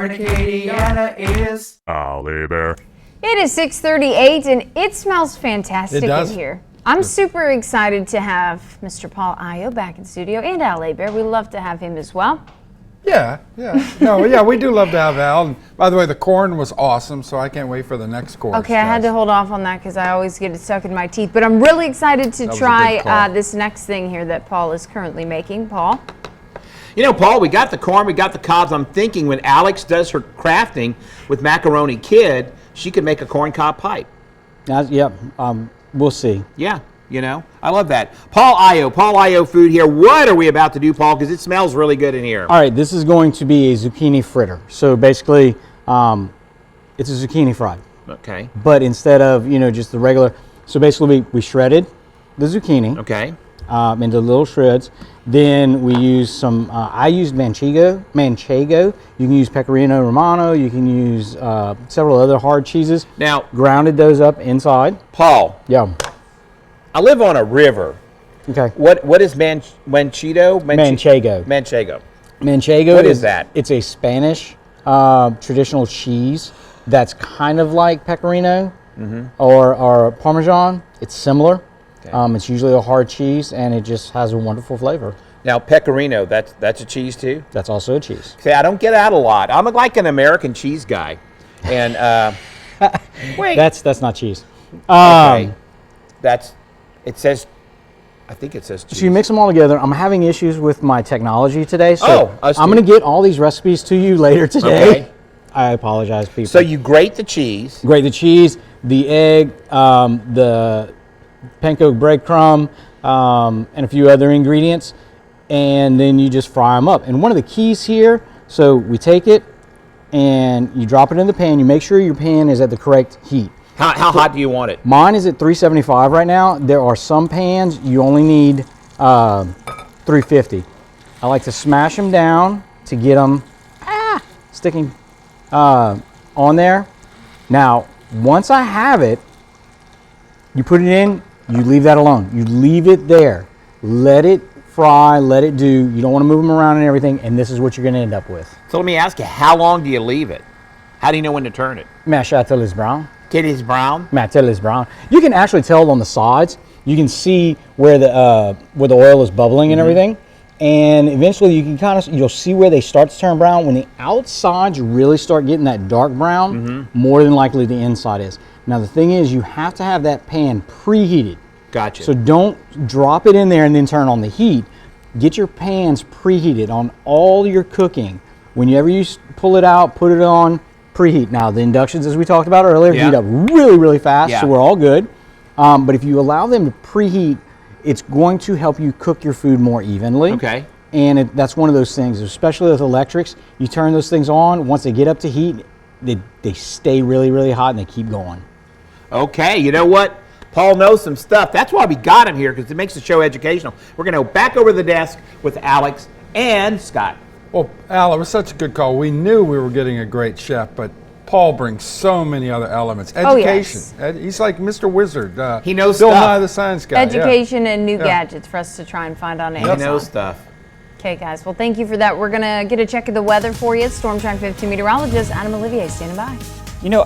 turn Acadiana is Ollie Bear. It is 6:38 and it smells fantastic It does. in here. I'm super excited to have Mr. Paul Ayo back in studio and Al Bear. We love to have him as well. Yeah. No, yeah, we do love to have Al. And by the way, the corn was awesome, so I can't wait for the next course. Okay, I had to hold off on that because I always get it stuck in my teeth. But I'm really excited to was a try good call. this next thing here that Paul is currently making. Paul? You know, Paul, we got the corn, we got the cobs. I'm thinking when Alex does her crafting with Macaroni Kid, she could make a corn cob pipe. We'll see. Yeah, you know, I love that. Paul Ayo food here. What are we about to do, Paul? Because it smells really good in here. All right, this is going to be a zucchini fritter. So basically, it's a zucchini fry. Okay. But instead of, just the regular, so basically we shredded the zucchini Okay. into little shreds. Then we use some, I used manchego. You can use pecorino romano. You can use several other hard cheeses. Now, Grounded those up inside. Paul, Yeah. I live on a river. Okay. What is manchego? Manchego. Manchego. Manchego What is that? It's a Spanish traditional cheese that's kind of like pecorino or Parmesan. It's similar. Okay. It's usually a hard cheese, and it just has a wonderful flavor. Now, pecorino, that's a cheese too? That's also a cheese. See, I don't get out a lot. I'm like an American cheese guy. And, wait. That's not cheese. Okay. I think it says cheese. So you mix them all together. I'm having issues with my technology today, so us I'm too. going to get all these recipes to you later today. Okay. I apologize, people. So you grate the cheese. grate the cheese, the egg, the panko breadcrumb, and a few other ingredients, and then you just fry them up. And one of the keys here, so we take it and you drop it in the pan. You make sure your pan is at the correct heat. How hot do you want it? Mine is at 375 right now. There are some pans you only need 350. I like to smash them down to get them sticking on there. Now, once I have it, you put it in, you leave that alone. You leave it there. Let it fry, let it do. You don't want to move them around and everything, and this is what you're going to end up with. So let me ask you, how long do you leave it? How do you know when to turn it? Mash out till it's brown. Till it's brown? Mash till it's brown. You can actually tell on the sides. You can see where the oil is bubbling and everything. And eventually you can you'll see where they start to turn brown. When the outsides really start getting that dark brown, more than likely the inside is. Now the thing is, you have to have that pan preheated. Gotcha. So don't drop it in there and then turn on the heat. Get your pans preheated on all your cooking. Whenever you pull it out, put it on preheat. Now the inductions, as we talked about earlier, heat up really, really fast, so we're all good. But if you allow them to preheat, it's going to help you cook your food more evenly. Okay. And that's one of those things, especially with electrics. You turn those things on, once they get up to heat, they stay really, really hot and they keep going. Okay, you know what? Paul knows some stuff. That's why we got him here, because it makes the show educational. We're going to go back over the desk with Alex and Scott. Well, Al, it was such a good call. We knew we were getting a great chef, but Paul brings so many other elements. Education. He's like Mr. Wizard. He knows Bill stuff. Nye the Science Guy. Education and new gadgets for us to try and find on Amazon. He knows stuff. Okay, guys. Well, thank you for that. We're going to get a check of the weather for you. Storm Track 15 meteorologist Adam Olivier standing by.